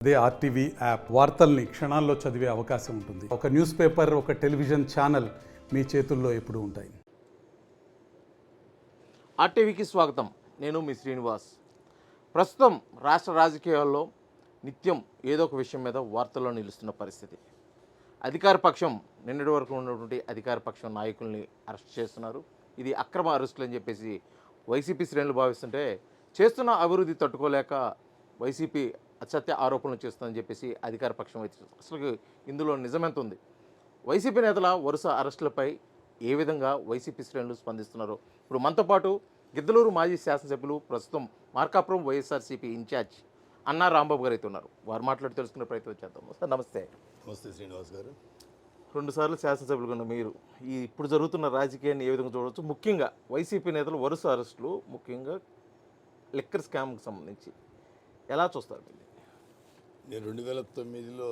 అదే RTV app వార్తల్ని క్షణాల్లో చదివే అవకాశం ఉంటుంది. ఒక న్యూస్ పేపర్, ఒక టెలివిజన్ ఛానల్ మీ చేతుల్లో ఎప్పుడూ ఉంటాయి. ఆర్టీవీకి స్వాగతం. నేను మీ శ్రీనివాస్. ప్రస్తుతం రాష్ట్ర రాజకీయాల్లో నిత్యం ఏదో ఒక విషయం మీద వార్తల్లో నిలుస్తున్న పరిస్థితి. అధికార పక్షం నిన్నటి వరకు ఉన్నటువంటి అధికార పక్షం నాయకుల్ని అరెస్ట్ చేస్తున్నారు. ఇది అక్రమ అరెస్టులు అని చెప్పేసి వైసీపీ శ్రేణులు భావిస్తుంటే, చేస్తున్న అభివృద్ధి తట్టుకోలేక వైసీపీ అసత్య ఆరోపణలు చేస్తుందని చెప్పేసి అధికార పక్షం అయితే అసలు ఇందులో నిజమెంత ఉంది? వైసీపీ నేతల వరుస అరెస్టులపై ఏ విధంగా వైసీపీ శ్రేణులు స్పందిస్తున్నారో ఇప్పుడు మనతో పాటు గిద్దలూరు మాజీ శాసనసభ్యులు, ప్రస్తుతం మార్కాపురం వైఎస్ఆర్సీపీ ఇన్ఛార్జ్ అన్నా రాంబాబు గారు అయితే ఉన్నారు. వారు మాట్లాడి తెలుసుకునే ప్రయత్నం చేద్దాం. సార్ నమస్తే. నమస్తే శ్రీనివాస్ గారు. 2 సార్లు శాసనసభ్యులుగా ఉన్న మీరు ఇప్పుడు జరుగుతున్న రాజకీయాన్ని ఏ విధంగా చూడవచ్చు? ముఖ్యంగా వైసీపీ నేతలు వరుస అరెస్టులు, ముఖ్యంగా లిక్కర్ స్కామ్కి సంబంధించి ఎలా చూస్తారు? నేను 2009లో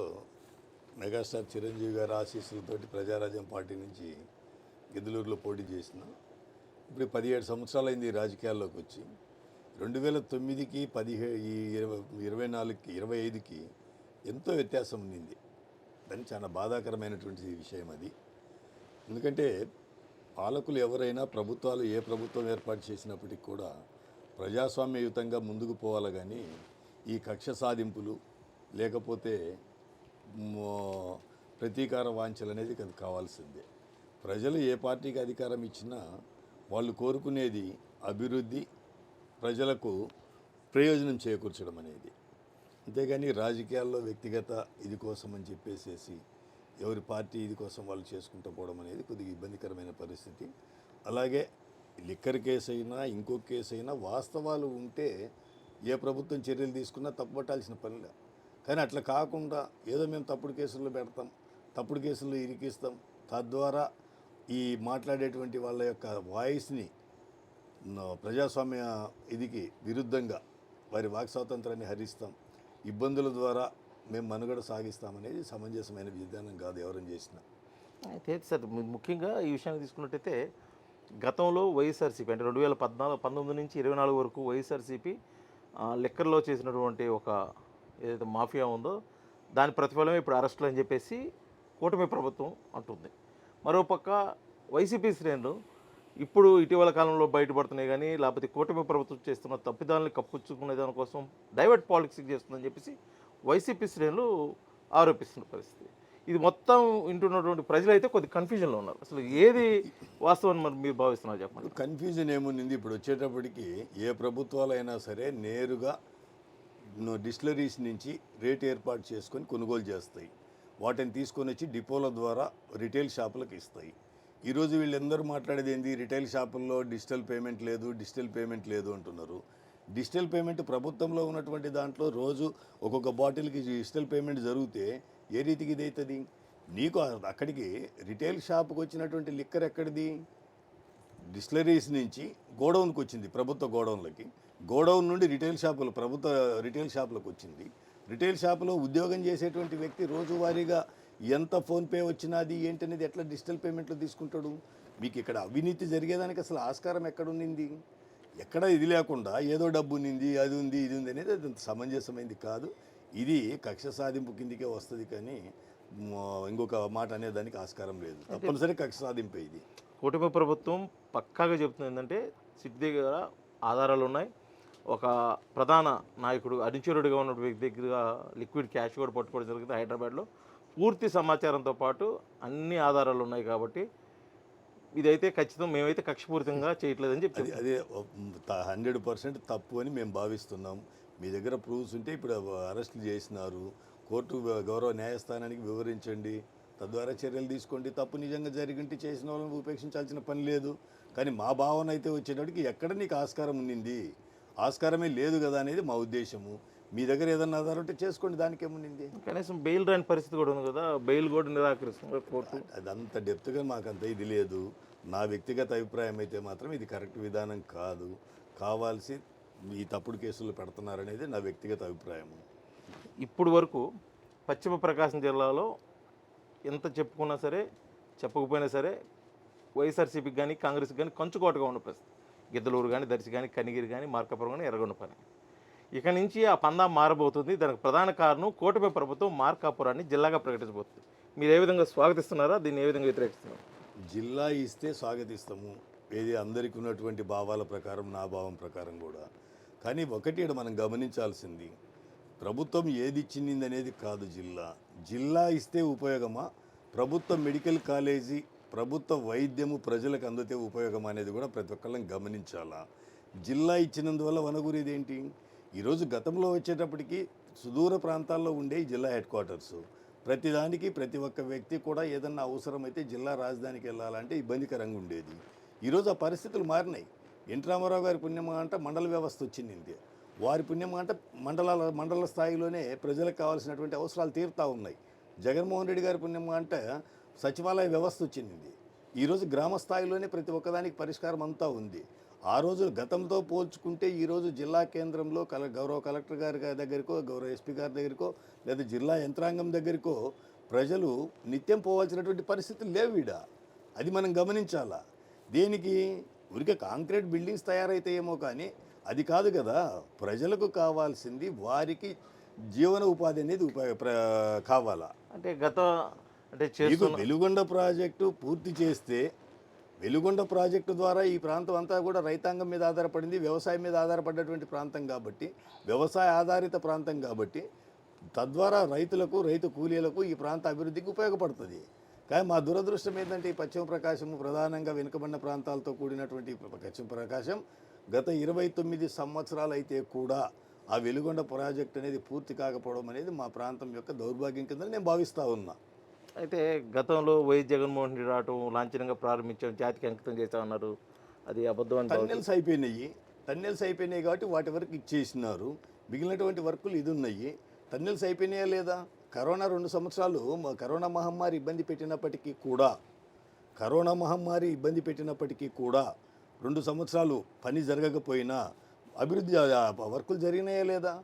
మెగాస్టార్ చిరంజీవి గారి ఆశీస్సులతోటి ప్రజారాజ్యం పార్టీ నుంచి గిద్దలూరులో పోటీ చేసిన. ఇప్పుడు 17 సంవత్సరాలు అయింది రాజకీయాల్లోకి వచ్చి. 2009కి 24కి 25కి ఎంతో వ్యత్యాసం ఉండింది. దాన్ని చాలా బాధాకరమైనటువంటి విషయం అది. ఎందుకంటే పాలకులు ఎవరైనా, ప్రభుత్వాలు ఏ ప్రభుత్వం ఏర్పాటు చేసినప్పటికీ కూడా ప్రజాస్వామ్యయుతంగా ముందుకు పోవాలి. కానీ ఈ కక్ష సాధింపులు లేకపోతే ప్రతీకార వాంఛలు అనేది కావాల్సిందే. ప్రజలు ఏ పార్టీకి అధికారం ఇచ్చినా వాళ్ళు కోరుకునేది అభివృద్ధి, ప్రజలకు ప్రయోజనం చేకూర్చడం అనేది. అంతేగాని రాజకీయాల్లో వ్యక్తిగత ఇది కోసం అని చెప్పేసి ఎవరి పార్టీ ఇది కోసం వాళ్ళు చేసుకుంటూ పోవడం అనేది కొద్దిగా ఇబ్బందికరమైన పరిస్థితి. అలాగే లిక్కర్ కేసు అయినా ఇంకొక కేసు అయినా వాస్తవాలు ఉంటే ఏ ప్రభుత్వం చర్యలు తీసుకున్నా తప్పుపట్టాల్సిన పనిలే. కానీ అట్లా కాకుండా ఏదో మేము తప్పుడు కేసుల్లో పెడతాం, తప్పుడు కేసుల్లో ఇరికిస్తాం, తద్వారా ఈ మాట్లాడేటువంటి వాళ్ళ యొక్క వాయిస్ని ప్రజాస్వామ్య ఇదికి విరుద్ధంగా వారి వాక్ స్వాతంత్రాన్ని హరిస్తాం, ఇబ్బందుల ద్వారా మేము మనుగడ సాగిస్తామనేది సమంజసమైన విధానం కాదు ఎవరైనా చేసినా. అయితే సార్, ముఖ్యంగా ఈ విషయాన్ని తీసుకున్నట్టయితే గతంలో వైఎస్ఆర్సీపీ అంటే 2019 నుంచి 24 వరకు వైఎస్ఆర్సీపీ లిక్కర్లో చేసినటువంటి ఒక ఏదైతే మాఫియా ఉందో దాని ప్రతిఫలమే ఇప్పుడు అరెస్టులు అని చెప్పేసి కూటమి ప్రభుత్వం అంటుంది. మరోపక్క వైసీపీ శ్రేణులు ఇప్పుడు ఇటీవల కాలంలో బయటపడుతున్నాయి కానీ, లేకపోతే కూటమి ప్రభుత్వం చేస్తున్న తప్పిదాలను కప్పుచ్చుకునే దానికోసం డైవర్ట్ పాలిటిక్స్ చేస్తుందని చెప్పేసి వైసీపీ శ్రేణులు ఆరోపిస్తున్న పరిస్థితి. ఇది మొత్తం వింటున్నటువంటి ప్రజలైతే కొద్ది కన్ఫ్యూజన్లో ఉన్నారు. అసలు ఏది వాస్తవం మరి మీరు భావిస్తున్నారు చెప్పండి. కన్ఫ్యూజన్ ఏముంది? ఇప్పుడు వచ్చేటప్పటికి ఏ ప్రభుత్వాలైనా సరే నేరుగా డిస్టిలరీస్ నుంచి రేట్ ఏర్పాటు చేసుకొని కొనుగోలు చేస్తాయి. వాటిని తీసుకొని వచ్చి డిపోల ద్వారా రిటైల్ షాపులకు ఇస్తాయి. ఈరోజు వీళ్ళందరూ మాట్లాడేది ఏంది? రిటైల్ షాపుల్లో డిజిటల్ పేమెంట్ లేదు అంటున్నారు. డిజిటల్ పేమెంట్ ప్రభుత్వంలో ఉన్నటువంటి దాంట్లో రోజు ఒక్కొక్క బాటిల్కి డిజిటల్ పేమెంట్ జరిగితే ఏ రీతికి ఇది అవుతుంది? నీకు అక్కడికి రిటైల్ షాప్కి వచ్చినటువంటి లిక్కర్ ఎక్కడిది? డిస్టిలరీస్ నుంచి గోడౌన్కి వచ్చింది, ప్రభుత్వ గోడౌన్లకి. గోడౌన్ నుండి ప్రభుత్వ రిటైల్ షాపులకు వచ్చింది. రిటైల్ షాపులో ఉద్యోగం చేసేటువంటి వ్యక్తి రోజువారీగా ఎంత ఫోన్పే వచ్చినది ఏంటనేది ఎట్లా డిజిటల్ పేమెంట్లు తీసుకుంటాడు? మీకు ఇక్కడ అవినీతి జరిగేదానికి అసలు ఆస్కారం ఎక్కడుండింది? ఎక్కడ ఇది లేకుండా ఏదో డబ్బు ఉన్నింది, అది ఉంది, ఇది ఉంది అనేది అది సమంజసమైంది కాదు. ఇది కక్ష సాధింపు కిందికే వస్తుంది, కానీ ఇంకొక మాట అనేదానికి ఆస్కారం లేదు. తప్పనిసరి కక్ష సాధింపే ఇది. కూటమి ప్రభుత్వం పక్కాగా చెబుతుంది ఏంటంటే, సిటీ దగ్గర ఆధారాలు ఉన్నాయి, ఒక ప్రధాన నాయకుడు అనుచరుడిగా ఉన్న వ్యక్తి దగ్గర లిక్విడ్ క్యాష్ కూడా పట్టుకోవడం జరిగింది హైదరాబాద్లో. పూర్తి సమాచారంతో పాటు అన్ని ఆధారాలు ఉన్నాయి. కాబట్టి ఇదైతే ఖచ్చితంగా మేమైతే కక్షపూరితంగా చేయట్లేదని చెప్పి అదే 100% తప్పు అని మేము భావిస్తున్నాం. మీ దగ్గర ప్రూఫ్స్ ఉంటే ఇప్పుడు అరెస్టులు చేసినారు, కోర్టు గౌరవ న్యాయస్థానానికి వివరించండి, తద్వారా చర్యలు తీసుకోండి. తప్పు నిజంగా జరిగింటే చేసిన వాళ్ళని ఉపేక్షించాల్సిన పని లేదు. కానీ మా భావన అయితే వచ్చేటప్పటికి ఎక్కడ నీకు ఆస్కారం ఉండింది? ఆస్కారమే లేదు కదా అనేది మా ఉద్దేశము. మీ దగ్గర ఏదన్నా ఆధారం ఉంటే చేసుకోండి, దానికి ఏముంది? కనీసం బెయిల్ రాని పరిస్థితి కూడా ఉంది కదా, బెయిల్ కూడా నిరాకరిస్తుంది కోర్టు. అదంత డెప్త్గా మాకంత ఇది లేదు. నా వ్యక్తిగత అభిప్రాయం అయితే మాత్రం ఇది కరెక్ట్ విధానం కాదు. కావాల్సి ఈ తప్పుడు కేసులు పెడుతున్నారనేది నా వ్యక్తిగత అభిప్రాయం. ఇప్పుడు వరకు పశ్చిమ ప్రకాశం జిల్లాలో ఎంత చెప్పుకున్నా సరే చెప్పకపోయినా సరే వైఎస్ఆర్సీపీకి కానీ కాంగ్రెస్కి కానీ కంచుకోటగా ఉన్న పరిస్థితి. గిద్దలూరు కానీ, దర్శి కానీ, కనిగిరి కానీ, మార్కాపురం కానీ, ఎర్రగొండపల్లి. ఇక నుంచి ఆ పందా మారబోతుంది. దానికి ప్రధాన కారణం కూటమి ప్రభుత్వం మార్కాపురాన్ని జిల్లాగా ప్రకటించబోతుంది. మీరు ఏ విధంగా స్వాగతిస్తున్నారా? దీన్ని ఏ విధంగా వ్యతిరేకిస్తున్నారు? జిల్లా ఇస్తే స్వాగతిస్తాము, ఏది అందరికీ ఉన్నటువంటి భావాల ప్రకారం, నా భావం ప్రకారం కూడా. కానీ ఒకటి ఈడ మనం గమనించాల్సింది, ప్రభుత్వం ఏది ఇచ్చింది అనేది కాదు. జిల్లా ఇస్తే ఉపయోగమా, ప్రభుత్వ మెడికల్ కాలేజీ, ప్రభుత్వ వైద్యము ప్రజలకు అందితే ఉపయోగం అనేది కూడా ప్రతి ఒక్కళ్ళని గమనించాలా. జిల్లా ఇచ్చినందువల్ల వనగూరేది ఏంటి? ఈరోజు గతంలో వచ్చేటప్పటికి సుదూర ప్రాంతాల్లో ఉండే ఈ జిల్లా హెడ్ క్వార్టర్స్, ప్రతిదానికి ప్రతి ఒక్క వ్యక్తి కూడా ఏదన్నా అవసరమైతే జిల్లా రాజధానికి వెళ్ళాలంటే ఇబ్బందికరంగా ఉండేది. ఈరోజు ఆ పరిస్థితులు మారినాయి. ఎన్టీ రామారావు గారి పుణ్యమా అంటే మండల వ్యవస్థ వచ్చింది. వారి పుణ్యమా అంటే మండల స్థాయిలోనే ప్రజలకు కావాల్సినటువంటి అవసరాలు తీరుతూ ఉన్నాయి. జగన్మోహన్ రెడ్డి గారి పుణ్యమా అంటే సచివాలయ వ్యవస్థ వచ్చింది. ఈరోజు గ్రామ స్థాయిలోనే ప్రతి ఒక్కదానికి పరిష్కారం అంతా ఉంది. ఆ రోజు గతంతో పోల్చుకుంటే ఈరోజు జిల్లా కేంద్రంలో గౌరవ కలెక్టర్ గారి దగ్గరికో, గౌరవ ఎస్పీ గారి దగ్గరికో, లేదా జిల్లా యంత్రాంగం దగ్గరికో ప్రజలు నిత్యం పోవాల్సినటువంటి పరిస్థితులు లేవు ఈడ. అది మనం గమనించాలా. దేనికి? ఊరికే కాంక్రీట్ బిల్డింగ్స్ తయారైతాయేమో కానీ అది కాదు కదా. ప్రజలకు కావాల్సింది వారికి జీవన ఉపాధి అనేది కావాలా. అంటే వెలుగొండ ప్రాజెక్టు పూర్తి చేస్తే, వెలుగొండ ప్రాజెక్టు ద్వారా ఈ ప్రాంతం అంతా కూడా రైతాంగం మీద ఆధారపడింది, వ్యవసాయం మీద ఆధారపడ్డటువంటి ప్రాంతం కాబట్టి, వ్యవసాయ ఆధారిత ప్రాంతం కాబట్టి, తద్వారా రైతులకు, రైతు కూలీలకు ఈ ప్రాంత అభివృద్ధికి ఉపయోగపడుతుంది. కానీ మా దురదృష్టం ఏంటంటే ఈ పశ్చిమ ప్రకాశం ప్రధానంగా వెనుకబడిన ప్రాంతాలతో కూడినటువంటి పశ్చిమ ప్రకాశం గత 29 సంవత్సరాలు అయితే కూడా ఆ వెలుగొండ ప్రాజెక్ట్ అనేది పూర్తి కాకపోవడం అనేది మా ప్రాంతం యొక్క దౌర్భాగ్యం కింద నేను భావిస్తూ ఉన్నా. అయితే గతంలో వైఎస్ జగన్మోహన్ రెడ్డి రావటం, లాంఛనంగా ప్రారంభించాం, జాతికి అంకితం చేస్తామన్నారు. అది అబద్ధం అని టన్నెల్స్ అయిపోయినాయి కాబట్టి వాటి వరకు ఇచ్చేసినారు. మిగిలినటువంటి వర్కులు ఇది ఉన్నాయి. టన్నెల్స్ అయిపోయినాయా లేదా? కరోనా 2 సంవత్సరాలు కరోనా మహమ్మారి ఇబ్బంది పెట్టినప్పటికీ కూడా 2 సంవత్సరాలు పని జరగకపోయినా అభివృద్ధి వర్కులు జరిగినాయా లేదా?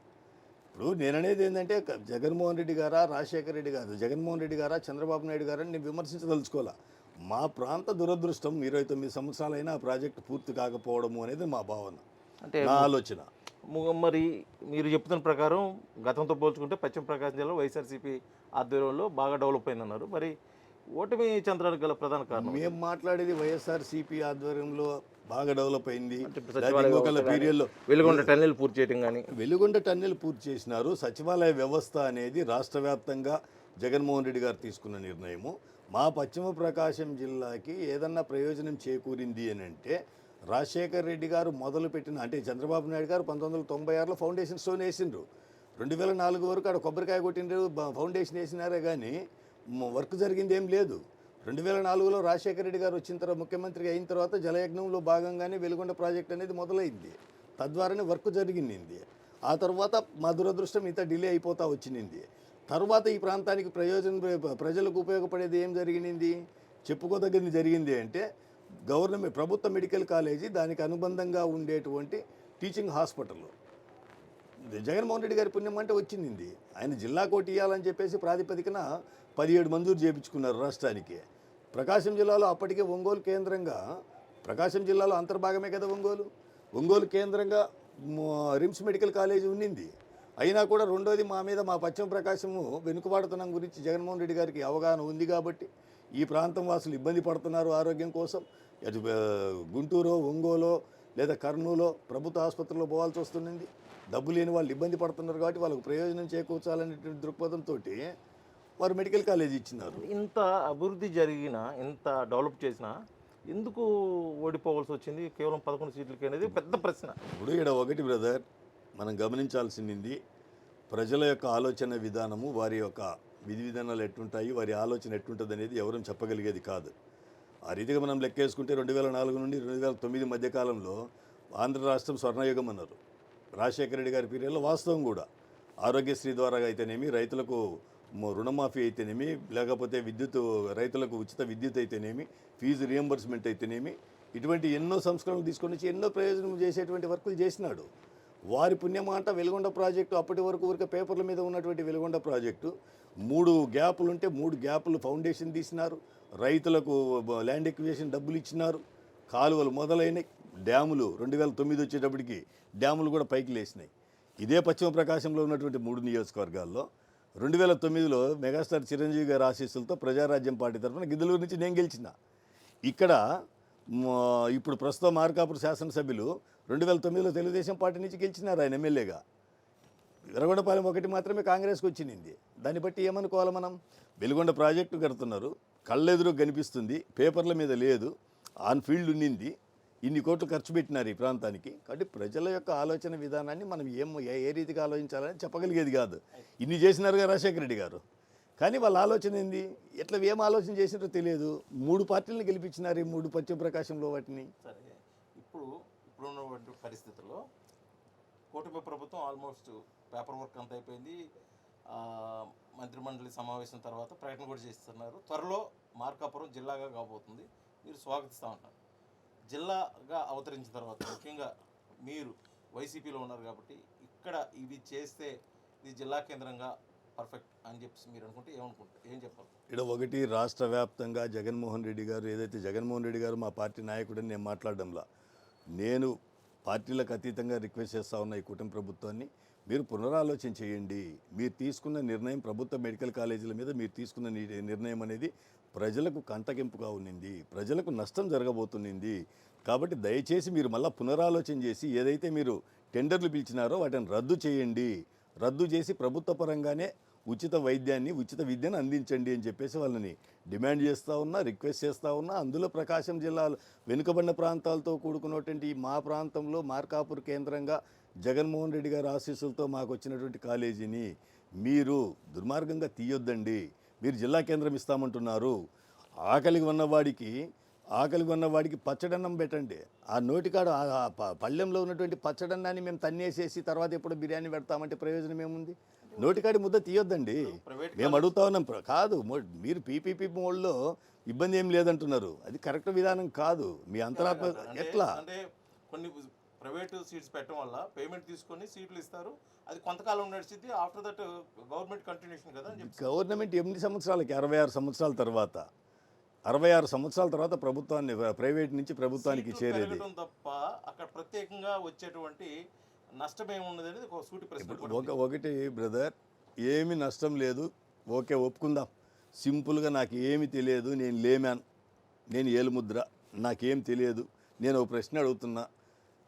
ఇప్పుడు నేననేది ఏంటంటే జగన్మోహన్ రెడ్డి గారా, రాజశేఖర రెడ్డి గారు, జగన్మోహన్ రెడ్డి గారా, చంద్రబాబు నాయుడు గారని నేను విమర్శించదలుచుకోవాలా. మా ప్రాంత దురదృష్టం 29 సంవత్సరాలైనా ఆ ప్రాజెక్టు పూర్తి కాకపోవడము అనేది మా భావన, అంటే నా ఆలోచన. మరి మీరు చెప్తున్న ప్రకారం గతంతో పోల్చుకుంటే పశ్చిమ ప్రకాశం జిల్లా వైఎస్ఆర్సీపీ ఆధ్వర్యంలో బాగా డెవలప్ అయిందన్నారు. మరి ఓటమి చెందడానికి గల ప్రధాన కారణం? మేము మాట్లాడేది వైఎస్ఆర్సీపీ ఆధ్వర్యంలో బాగా డెవలప్ అయింది. వెలుగొండ టన్నెల్ పూర్తి చేయడం కానీ, వెలుగొండ టన్నెల్ పూర్తి చేసినారు. సచివాలయ వ్యవస్థ అనేది రాష్ట్ర వ్యాప్తంగా జగన్మోహన్ రెడ్డి గారు తీసుకున్న నిర్ణయము. మా పశ్చిమ ప్రకాశం జిల్లాకి ఏదన్నా ప్రయోజనం చేకూరింది అని అంటే రాజశేఖర రెడ్డి గారు మొదలుపెట్టిన, అంటే చంద్రబాబు నాయుడు గారు 1996లో ఫౌండేషన్ స్టోన్ వేసిండ్రు. 2004 వరకు ఆడ కొబ్బరికాయ కొట్టిండ్రు, ఫౌండేషన్ వేసినారే కానీ వర్క్ జరిగింది ఏం లేదు. 2004లో రాజశేఖర రెడ్డి గారు వచ్చిన తర్వాత, ముఖ్యమంత్రి అయిన తర్వాత జలయజ్ఞంలో భాగంగానే వెలుగొండ ప్రాజెక్ట్ అనేది మొదలైంది. తద్వారానే వర్క్ జరిగింది. ఆ తర్వాత మా దురదృష్టం ఇంత డిలే అయిపోతూ వచ్చింది. తర్వాత ఈ ప్రాంతానికి ప్రజలకు ఉపయోగపడేది ఏం జరిగింది, చెప్పుకోదగ్గది జరిగింది అంటే గవర్నమెంట్ ప్రభుత్వ మెడికల్ కాలేజీ, దానికి అనుబంధంగా ఉండేటువంటి టీచింగ్ హాస్పిటల్. జగన్మోహన్ రెడ్డి గారి పుణ్యం అంటే వచ్చింది. ఆయన జిల్లా కోటి ఇవ్వాలని చెప్పేసి ప్రాతిపదికన 17 మంజూరు చేయించుకున్నారు రాష్ట్రానికి. ప్రకాశం జిల్లాలో అప్పటికే ఒంగోలు కేంద్రంగా, ప్రకాశం జిల్లాలో అంతర్భాగమే కదా ఒంగోలు కేంద్రంగా రిమ్స్ మెడికల్ కాలేజీ ఉన్నింది. అయినా కూడా రెండోది మా మీద, మా పశ్చిమ ప్రకాశము వెనుకబాటుతనం గురించి జగన్మోహన్ రెడ్డి గారికి అవగాహన ఉంది కాబట్టి ఈ ప్రాంతం వాసులు ఇబ్బంది పడుతున్నారు ఆరోగ్యం కోసం. అటు గుంటూరు, ఒంగోలు లేదా కర్నూలు ప్రభుత్వ ఆసుపత్రిలో పోవాల్సి వస్తుంది. డబ్బు లేని వాళ్ళు ఇబ్బంది పడుతున్నారు కాబట్టి వాళ్ళకు ప్రయోజనం చేకూర్చాలనేటువంటి దృక్పథంతో వారు మెడికల్ కాలేజీ ఇచ్చినారు. ఇంత అభివృద్ధి జరిగినా, ఇంత డెవలప్ చేసినా ఎందుకు ఓడిపోవాల్సి వచ్చింది కేవలం 11 సీట్లకి అనేది పెద్ద ప్రశ్న. ఇప్పుడు ఇక్కడ ఒకటి బ్రదర్, మనం గమనించాల్సింది ప్రజల యొక్క ఆలోచన విధానము, వారి యొక్క విధి విధానాలు ఎట్టుంటాయి, వారి ఆలోచన ఎట్టుంటుంది అనేది ఎవరూ చెప్పగలిగేది కాదు. ఆ రీతిగా మనం లెక్కేసుకుంటే 2004 నుండి 2009 మధ్యకాలంలో ఆంధ్ర రాష్ట్రం స్వర్ణయుగం అన్నారు. రాజశేఖర రెడ్డి గారి పీరియడ్లో వాస్తవం కూడా ఆరోగ్యశ్రీ ద్వారా అయితేనేమి, రైతులకు రుణమాఫీ అయితేనేమి, లేకపోతే రైతులకు ఉచిత విద్యుత్ అయితేనేమి, ఫీజు రియంబర్స్మెంట్ అయితేనేమి, ఇటువంటి ఎన్నో సంస్కరణలు తీసుకొని వచ్చి ఎన్నో ప్రయోజనం చేసేటువంటి వర్కులు చేసినాడు. వారి పుణ్యమాట వెలుగొండ ప్రాజెక్టు, అప్పటి వరకు ఊరికే పేపర్ల మీద ఉన్నటువంటి వెలుగొండ ప్రాజెక్టు 3 గ్యాపులు ఉంటే 3 గ్యాపులు ఫౌండేషన్ తీసినారు. రైతులకు ల్యాండ్ ఎక్విజిషన్ డబ్బులు ఇచ్చినారు. కాలువలు మొదలైనవి. డ్యాములు 2009 వచ్చేటప్పటికి డ్యాములు కూడా పైకి లేసినాయి. ఇదే పశ్చిమ ప్రకాశంలో ఉన్నటువంటి 3 నియోజకవర్గాల్లో 2009లో మెగాస్టార్ చిరంజీవి గారి ఆశీస్సులతో ప్రజారాజ్యం పార్టీ తరఫున గిద్దలూరు నుంచి నేను గెలిచిన. ఇక్కడ ఇప్పుడు ప్రస్తుతం మార్కాపురం శాసనసభ్యులు 2009లో తెలుగుదేశం పార్టీ నుంచి గెలిచినారు ఆయన ఎమ్మెల్యేగా. ఎర్రగొండపాలెం ఒకటి మాత్రమే కాంగ్రెస్కి వచ్చింది. దాన్ని బట్టి ఏమనుకోవాలి మనం? వెలుగొండ ప్రాజెక్టు కడుతున్నారు, కళ్ళెదురు కనిపిస్తుంది, పేపర్ల మీద లేదు, ఆన్ ఫీల్డ్ ఉన్నింది, ఇన్ని కోట్లు ఖర్చు పెట్టినారు ఈ ప్రాంతానికి. కాబట్టి ప్రజల యొక్క ఆలోచన విధానాన్ని మనం ఏ రీతిగా ఆలోచించాలని చెప్పగలిగేది కాదు. ఇన్ని చేసినారుగా రాజశేఖర రెడ్డి గారు, కానీ వాళ్ళ ఆలోచన ఏంది, ఎట్లా ఏం ఆలోచన చేసినారో తెలియదు. 3 పార్టీలను గెలిపించినారు ఈ 3 పశ్చిమ ప్రకాశంలో వాటిని. సరే, ఇప్పుడున్నటువంటి పరిస్థితుల్లో కూటమి ప్రభుత్వం ఆల్మోస్ట్ పేపర్ వర్క్ అంతా అయిపోయింది. మంత్రిమండలి సమావేశం తర్వాత ప్రకటన కూడా చేస్తున్నారు. త్వరలో మార్కాపురం జిల్లాగా కాబోతుంది. మీరు స్వాగతిస్తూ ఉంటారు. జిల్లాగా అవతరించిన తర్వాత ముఖ్యంగా మీరు వైసీపీలో ఉన్నారు కాబట్టి ఇక్కడ ఇవి చేస్తే ఇది జిల్లా కేంద్రంగా పర్ఫెక్ట్ అని చెప్పి మీరు అనుకుంటే ఏం చెప్పాలి? ఇక్కడ ఒకటి, రాష్ట్ర వ్యాప్తంగా జగన్మోహన్ రెడ్డి గారు ఏదైతే జగన్మోహన్ రెడ్డి గారు మా పార్టీ నాయకుడని నేను మాట్లాడడంలా, నేను పార్టీలకు అతీతంగా రిక్వెస్ట్ చేస్తూ ఉన్న ఈ కూటమి ప్రభుత్వాన్ని మీరు పునరాలోచన చేయండి. మీరు తీసుకున్న నిర్ణయం, ప్రభుత్వ మెడికల్ కాలేజీల మీద మీరు తీసుకున్న నిర్ణయం అనేది ప్రజలకు కంటగింపుగా ఉన్నింది, ప్రజలకు నష్టం జరగబోతున్నది. కాబట్టి దయచేసి మీరు మళ్ళీ పునరాలోచన చేసి ఏదైతే మీరు టెండర్లు పిలిచినారో వాటిని రద్దు చేయండి. రద్దు చేసి ప్రభుత్వ పరంగానే ఉచిత వైద్యాన్ని, ఉచిత విద్యను అందించండి అని చెప్పేసి వాళ్ళని డిమాండ్ చేస్తూ ఉన్నా, రిక్వెస్ట్ చేస్తూ ఉన్నా. అందులో ప్రకాశం జిల్లాలో వెనుకబడిన ప్రాంతాలతో కూడుకున్నటువంటి మా ప్రాంతంలో మార్కాపూర్ కేంద్రంగా జగన్మోహన్ రెడ్డి గారి ఆశీస్సులతో మాకు వచ్చినటువంటి కాలేజీని మీరు దుర్మార్గంగా తీయొద్దండి. మీరు జిల్లా కేంద్రం ఇస్తామంటున్నారు. ఆకలిగా ఉన్నవాడికి పచ్చడన్నం పెట్టండి. ఆ నోటికాడ పళ్ళెంలో ఉన్నటువంటి పచ్చడన్నాన్ని మేము తన్నేసేసి తర్వాత ఎప్పుడు బిర్యానీ పెడతామంటే ప్రయోజనం ఏముంది? నోటికాడి ముద్ద తీయొద్దండి. మేము అడుగుతా ఉన్నాం. కాదు, మీరు పీపీపీ మోడ్లో ఇబ్బంది ఏం లేదంటున్నారు. అది కరెక్ట్ విధానం కాదు. మీ అంతరాత్మ ఎట్లా? అంటే కొన్ని ప్రైవేటు సీట్స్ పెట్టడం వల్ల పేమెంట్ తీసుకొని సీట్లు ఇస్తారు, అది కొంతకాలం నడిచింది. ఆఫ్టర్ దట్ గవర్నమెంట్ కంటిన్యూషన్ కదా. గవర్నమెంట్ 8 సంవత్సరాలకి 66 సంవత్సరాల తర్వాత ప్రభుత్వాన్ని ప్రైవేట్ నుంచి ప్రభుత్వానికి చేరేది తప్ప అక్కడ ప్రత్యేకంగా వచ్చేటువంటి నష్టం ఏమున్నది అనేది ఒక సూటి ప్రశ్న. ఒకటి బ్రదర్, ఏమి నష్టం లేదు, ఓకే ఒప్పుకుందాం. సింపుల్గా నాకు ఏమి తెలియదు, నేను లేమాన్, నేను ఏలుముద్ర, నాకేం తెలియదు, నేను ఒక ప్రశ్న అడుగుతున్నా.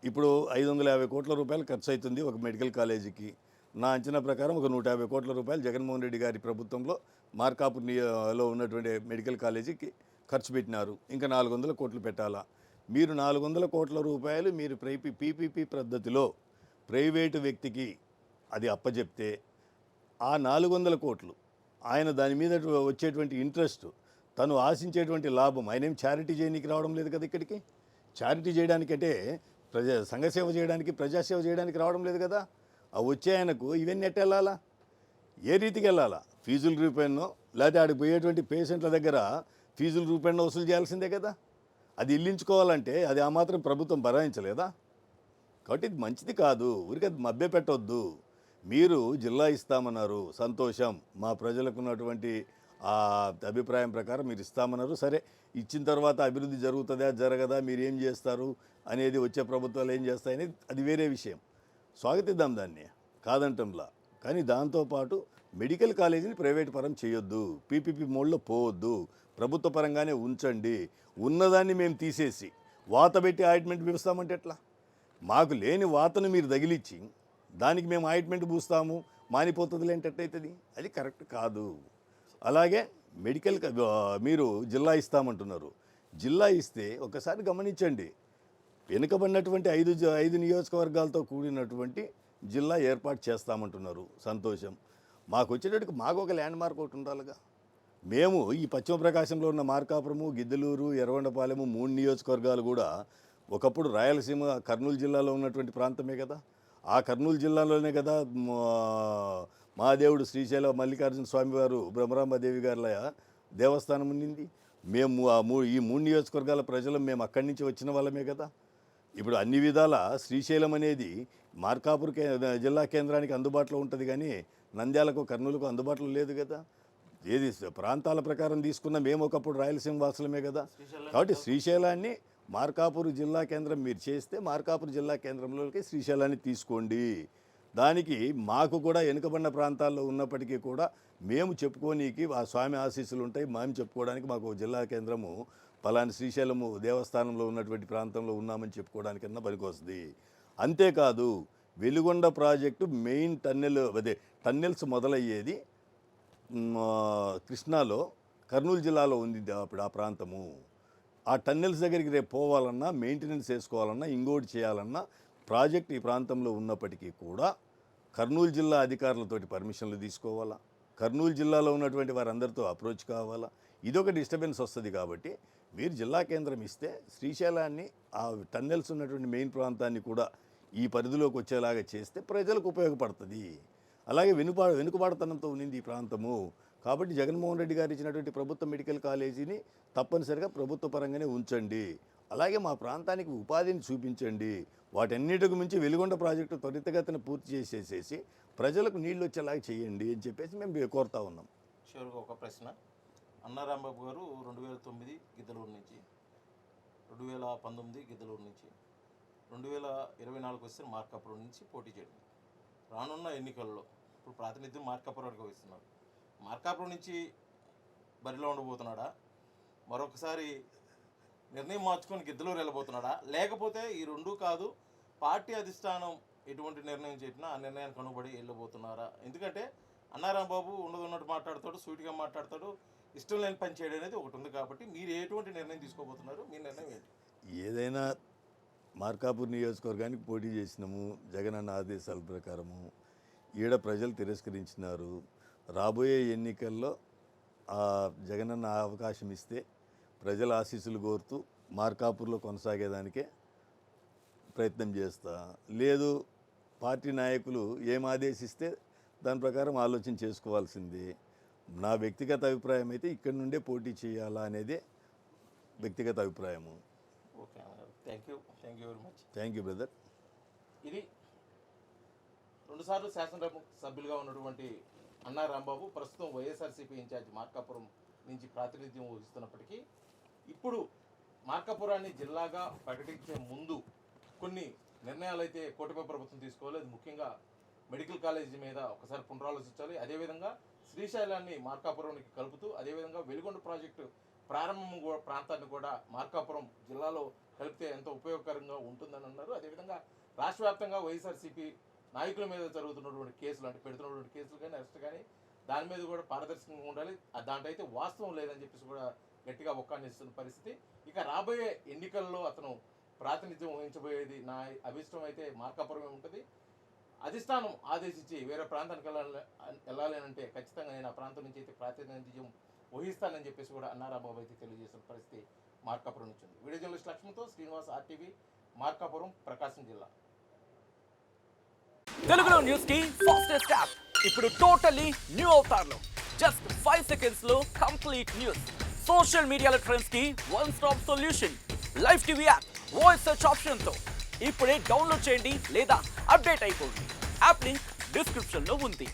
ఇప్పుడు 550 కోట్ల రూపాయలు ఖర్చు అవుతుంది ఒక మెడికల్ కాలేజీకి. నా అంచనా ప్రకారం ఒక 150 కోట్ల రూపాయలు జగన్మోహన్ రెడ్డి గారి ప్రభుత్వంలో మార్కాపుర్లో ఉన్నటువంటి మెడికల్ కాలేజీకి ఖర్చు పెట్టినారు. ఇంకా 400 కోట్లు పెట్టాలా? మీరు 400 కోట్ల రూపాయలు మీరు పీపీపీ పద్ధతిలో ప్రైవేటు వ్యక్తికి అది అప్పచెప్తే ఆ 400 కోట్లు ఆయన దాని మీద వచ్చేటువంటి ఇంట్రెస్ట్, తను ఆశించేటువంటి లాభం, ఆయన ఏం చారిటీ చేయడానికి రావడం లేదు కదా ఇక్కడికి. చారిటీ చేయడానికంటే సంఘసేవ చేయడానికి, ప్రజాసేవ చేయడానికి రావడం లేదు కదా. ఆ వచ్చే ఆయనకు ఇవన్నీ ఎట్ట వెళ్ళాలా? ఏ రీతికి వెళ్ళాలా? ఫీజుల రూపాయనో లేకపోతే ఆడికి పోయేటువంటి పేషెంట్ల దగ్గర ఫీజుల రూపాయనో వసూలు చేయాల్సిందే కదా. అది ఇల్లించుకోవాలంటే అది ఆ మాత్రం ప్రభుత్వం భరాయించలేదా? కాబట్టి ఇది మంచిది కాదు. ఊరికి అది మభ్య పెట్టొద్దు. మీరు జిల్లా ఇస్తామన్నారు, సంతోషం. మా ప్రజలకు ఉన్నటువంటి ఆ అభిప్రాయం ప్రకారం మీరు ఇస్తామన్నారు. సరే, ఇచ్చిన తర్వాత అభివృద్ధి జరుగుతుందా జరగదా, మీరు ఏం చేస్తారు అనేది వచ్చే ప్రభుత్వాలు ఏం చేస్తాయనేది అది వేరే విషయం. స్వాగతిద్దాం దాన్ని, కాదంటంలా. కానీ దాంతోపాటు మెడికల్ కాలేజీని ప్రైవేట్ పరం చేయొద్దు, పీపీపీ మోడ్లో పోవద్దు, ప్రభుత్వ పరంగానే ఉంచండి. ఉన్నదాన్ని మేము తీసేసి వాత పెట్టి ఆయింట్మెంట్ పూస్తామంటే ఎట్లా? మాకు లేని వాతను మీరు తగిలిచ్చి దానికి మేము ఆయింట్మెంట్ పూస్తాము, మానిపోతుంది ఎట్లయితుంది? అది కరెక్ట్ కాదు. అలాగే మెడికల్ మీరు జిల్లా ఇస్తామంటున్నారు. జిల్లా ఇస్తే ఒకసారి గమనించండి, వెనుకబడినటువంటి 5 నియోజకవర్గాలతో కూడినటువంటి జిల్లా ఏర్పాటు చేస్తామంటున్నారు. సంతోషం. మాకు వచ్చేటట్టుకు మాకు ఒక ల్యాండ్ మార్క్ ఒకటి ఉండాలిగా. మేము ఈ పశ్చిమ ప్రకాశంలో ఉన్న మార్కాపురము, గిద్దలూరు, ఎర్రగొండపాలెము 3 నియోజకవర్గాలు కూడా ఒకప్పుడు రాయలసీమ కర్నూలు జిల్లాలో ఉన్నటువంటి ప్రాంతమే కదా. ఆ కర్నూలు జిల్లాలోనే కదా మా దేవుడు శ్రీశైల మల్లికార్జున స్వామివారు, బ్రహ్మరాంబదేవి గారి దేవస్థానం ఉండింది. మేము ఈ 3 నియోజకవర్గాల ప్రజలు మేము అక్కడి నుంచి వచ్చిన వాళ్ళమే కదా. ఇప్పుడు అన్ని విధాల శ్రీశైలం అనేది మార్కాపూర్ జిల్లా కేంద్రానికి అందుబాటులో ఉంటుంది, కానీ నంద్యాలకు, కర్నూలుకు అందుబాటులో లేదు కదా. ఏది ప్రాంతాల ప్రకారం తీసుకున్న మేము ఒకప్పుడు రాయలసీమ వాసులమే కదా. కాబట్టి శ్రీశైలాన్ని మార్కాపూర్ జిల్లా కేంద్రం మీరు చేస్తే మార్కాపూర్ జిల్లా కేంద్రంలోకి శ్రీశైలాన్ని తీసుకోండి. దానికి మాకు కూడా వెనుకబడిన ప్రాంతాల్లో ఉన్నప్పటికీ కూడా మేము చెప్పుకోనీకి ఆ స్వామి ఆశీస్సులు ఉంటాయి. మేము చెప్పుకోవడానికి మాకు జిల్లా కేంద్రము పలాని శ్రీశైలము దేవస్థానంలో ఉన్నటువంటి ప్రాంతంలో ఉన్నామని చెప్పుకోవడానికన్నా పనికొస్తుంది. అంతేకాదు వెలుగొండ ప్రాజెక్టు మెయిన్ టన్నెల్స్ మొదలయ్యేది కృష్ణాలో కర్నూలు జిల్లాలో ఉంది అప్పుడు ఆ ప్రాంతము. ఆ టన్నెల్స్ దగ్గరికి రేపు పోవాలన్నా మెయింటెనెన్స్ చేసుకోవాలన్నా ఇంకోటి చేయాలన్నా ప్రాజెక్ట్ ఈ ప్రాంతంలో ఉన్నప్పటికీ కూడా కర్నూలు జిల్లా అధికారులతోటి పర్మిషన్లు తీసుకోవాలా, కర్నూలు జిల్లాలో ఉన్నటువంటి వారందరితో అప్రోచ్ కావాలా. ఇదొక డిస్టర్బెన్స్ వస్తుంది. కాబట్టి మీరు జిల్లా కేంద్రం ఇస్తే శ్రీశైలాన్ని ఆ టన్నెల్స్ ఉన్నటువంటి మెయిన్ ప్రాంతాన్ని కూడా ఈ పరిధిలోకి వచ్చేలాగా చేస్తే ప్రజలకు ఉపయోగపడుతుంది. అలాగే వెనుకబాటుతనంతో ఉంది ఈ ప్రాంతము. కాబట్టి జగన్మోహన్ రెడ్డి గారు ఇచ్చినటువంటి ప్రభుత్వ మెడికల్ కాలేజీని తప్పనిసరిగా ప్రభుత్వ పరంగానే ఉంచండి. అలాగే మా ప్రాంతానికి ఉపాధిని చూపించండి. వాటన్నిటికి మించి వెలుగొండ ప్రాజెక్టు త్వరితగతిన పూర్తి చేసేసేసి ప్రజలకు నీళ్ళు వచ్చేలాగా చేయండి అని చెప్పేసి మేము కోరుతా ఉన్నాం. చివరిగా ఒక ప్రశ్న. అన్నారాంబాబు గారు 2009 గిద్దలూరు నుంచి, 2019 గిద్దలూరు నుంచి, 2024 వస్తే మార్కాపురం నుంచి పోటీ చేయడం. రానున్న ఎన్నికల్లో ఇప్పుడు ప్రాతినిధ్యం మార్కాపురానికి వహిస్తున్నారు. మార్కాపురం నుంచి బరిలో ఉండబోతున్నాడా, మరొకసారి నిర్ణయం మార్చుకొని గిద్దలూరు వెళ్ళబోతున్నాడా, లేకపోతే ఈ రెండూ కాదు పార్టీ అధిష్టానం ఎటువంటి నిర్ణయం చెప్పినా ఆ నిర్ణయానికి అనుబడి వెళ్ళబోతున్నారా? ఎందుకంటే అన్నారాంబాబు ఉన్నట్టు మాట్లాడతాడు, సూటిగా మాట్లాడతాడు, ఇష్టం లేని పని చేయడం అనేది ఒకటి ఉంది. కాబట్టి మీరు ఎటువంటి నిర్ణయం తీసుకోబోతున్నారు? మీ నిర్ణయం ఏంటి? ఏదైనా మార్కాపూర్ నియోజకవర్గానికి పోటీ చేసినాము జగనన్న ఆదేశాల ప్రకారము. ఈడ ప్రజలు తిరస్కరించినారు. రాబోయే ఎన్నికల్లో జగనన్న అవకాశం ఇస్తే ప్రజల ఆశీస్సులు కోరుతూ మార్కాపూర్లో కొనసాగేదానికే ప్రయత్నం చేస్తా. లేదు పార్టీ నాయకులు ఏం ఆదేశిస్తే దాని ప్రకారం ఆలోచన చేసుకోవాల్సింది. నా వ్యక్తిగత అభిప్రాయం అయితే ఇక్కడి నుండే పోటీ చేయాలా అనేదే వ్యక్తిగత అభిప్రాయము. Okay, thank you very much. Thank you brother. ఇది 2 సార్లు శాసనసభ సభ్యులుగా ఉన్నటువంటి అన్నారాంబాబు ప్రస్తుతం వైఎస్ఆర్సీపీ ఇన్ఛార్జ్ మార్కాపురం నుంచి ప్రాతినిధ్యం వహిస్తున్నప్పటికీ ఇప్పుడు మార్కాపురాన్ని జిల్లాగా ప్రకటించే ముందు కొన్ని నిర్ణయాలు అయితే కూటమి ప్రభుత్వం తీసుకోవాలి. అది ముఖ్యంగా మెడికల్ కాలేజీ మీద ఒకసారి పునరాలోచించాలి. అదేవిధంగా శ్రీశైలాన్ని మార్కాపురానికి కలుపుతూ అదేవిధంగా వెలుగొండ ప్రాజెక్టు ప్రారంభం ప్రాంతాన్ని కూడా మార్కాపురం జిల్లాలో కలిపితే ఎంతో ఉపయోగకరంగా ఉంటుందని అన్నారు. అదేవిధంగా రాష్ట్ర వ్యాప్తంగా వైఎస్ఆర్సీపీ నాయకుల మీద జరుగుతున్నటువంటి కేసులు, అంటే పెడుతున్నటువంటి కేసులు కానీ అరెస్ట్ కానీ దాని మీద కూడా పారదర్శకంగా ఉండాలి. దాంట్లో అయితే వాస్తవం లేదని చెప్పేసి కూడా గట్టిగా ఒక్కానిస్తున్న పరిస్థితి. ఇక రాబోయే ఎన్నికల్లో అతను ప్రాతినిధ్యం వహించబోయేది నా అభిష్టం అయితే మార్కాపురమే ఉంటుంది. అధిష్టానం ఆదేశించి వేరే ప్రాంతానికి వెళ్ళాలి అంటే ఖచ్చితంగా నేను ఆ ప్రాంతం నుంచి అయితే ప్రాతినిధ్యం వహిస్తానని చెప్పేసి కూడా అన్నారాంబాబు అయితే తెలియజేసిన పరిస్థితి మార్కాపురం నుంచి ఉంది. వీడియో జర్నలిస్ట్ లక్ష్మణ్తో శ్రీనివాస్, ఆర్టీవీ, మార్కాపురం, ప్రకాశం జిల్లా. తెలుగులో న్యూస్ కి ఫాస్టెస్ట్ యాప్ ఇప్పుడు టోటలీ న్యూ అవతార్లో జస్ట్ 5 seconds లో కంప్లీట్ న్యూస్. సోషల్ మీడియాలో ట్రెండ్స్ కి one stop solution. Live TV app voice search option తో ఇప్పుడే డౌన్లోడ్ చేయండి లేదా అప్డేట్ అయిపోండి. యాప్ లింక్ డిస్క్రిప్షన్ లో ఉంది.